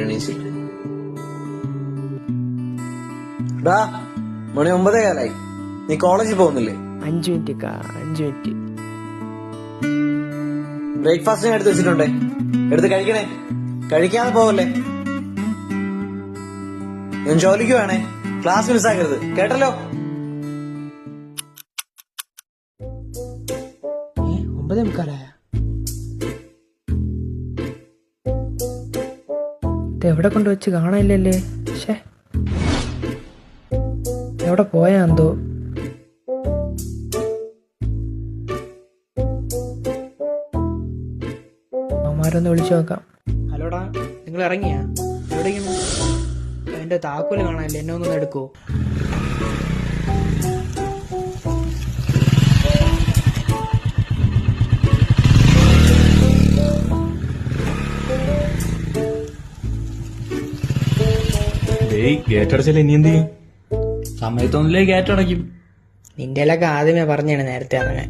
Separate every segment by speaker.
Speaker 1: എണീച്ചിട്ട് മണി 9:15. നീ കോളേജിൽ പോകുന്നില്ലേ?
Speaker 2: 5 മിനിറ്റ്.
Speaker 1: ബ്രേക്ക്ഫാസ്റ്റിന് എടുത്ത് വെച്ചിട്ടുണ്ടേ, എടുത്ത് കഴിക്കണേ. കഴിക്കാതെ പോവല്ലേ. ഞാൻ ജോലിക്ക് വേണേ, ക്ലാസ് മിസ്സാക്കരുത്, കേട്ടല്ലോ?
Speaker 2: 9:45. എവിടെ കൊണ്ടുവച്ച് കാണാനില്ലല്ലേ? എവിടെ പോയാ എന്തോ? അമ്മമാരൊന്ന് വിളിച്ചു നോക്കാം. ഹലോടാ, നിങ്ങൾ ഇറങ്ങിയാ? എവിടേക്കാണ്? എന്റെ താക്കോല് കാണാനില്ല, എന്നെ ഒന്നും എടുക്കോ?
Speaker 3: ഗേറ്റ് അടച്ചല്ലേ, ഇനി എന്ത് ചെയ്യും? സമയത്തൊന്നില്ലേ ഗേറ്റ് അടയ്ക്കും.
Speaker 2: നിന്റെ എല്ലാം ആദ്യമേ പറഞ്ഞാണ് നേരത്തെ ഇറങ്ങാൻ.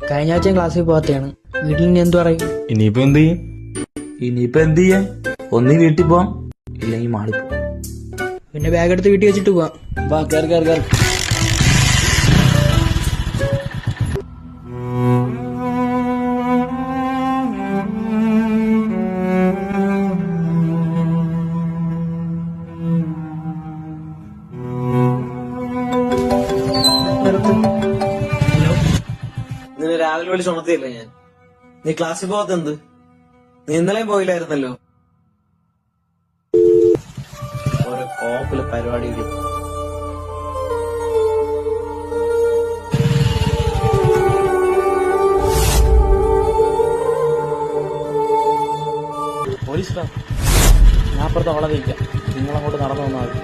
Speaker 2: കഴിഞ്ഞ ആഴ്ച ക്ലാസ്സിൽ പോകത്തെയാണ്. വീട്ടിൽ നിന്ന് എന്തു പറയും?
Speaker 3: ഇനിയിപ്പോ എന്ത് ചെയ്യും? ഒന്നീ വീട്ടിൽ പോവാം, ഇല്ലെങ്കിൽ മാളി പോവാം.
Speaker 2: പിന്നെ ബാഗ് എടുത്ത് വീട്ടിൽ വെച്ചിട്ട് പോവാം.
Speaker 3: വാ, കേറി.
Speaker 1: നിന്നെ രാവിലെ വിളിച്ച് ഉണർത്തിയല്ലേ ഞാൻ? നീ ക്ലാസ്സിൽ പോകാത്തെന്ത്? നീ ഇന്നലെയും പോയില്ലായിരുന്നല്ലോ. ഓരോ കോപ്പിലെ പരിപാടിയിലും.
Speaker 3: പോലീസ് ഞാൻ അപ്പുറത്ത് അവളെ വയ്ക്കാം, നിങ്ങളങ്ങോട്ട് നടന്നു വന്നാൽ മതി.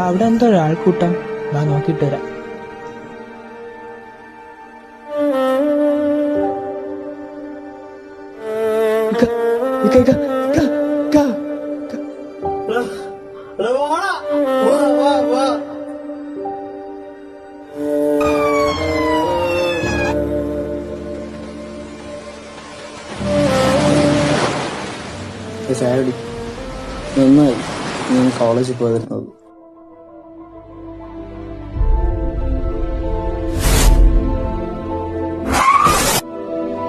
Speaker 2: അവിടെ എന്തോ ആൾക്കൂട്ടം. നോക്കിട്ട് വരാം.
Speaker 1: നന്നായി ഞാൻ കോളേജിൽ പോയിരുന്നത്.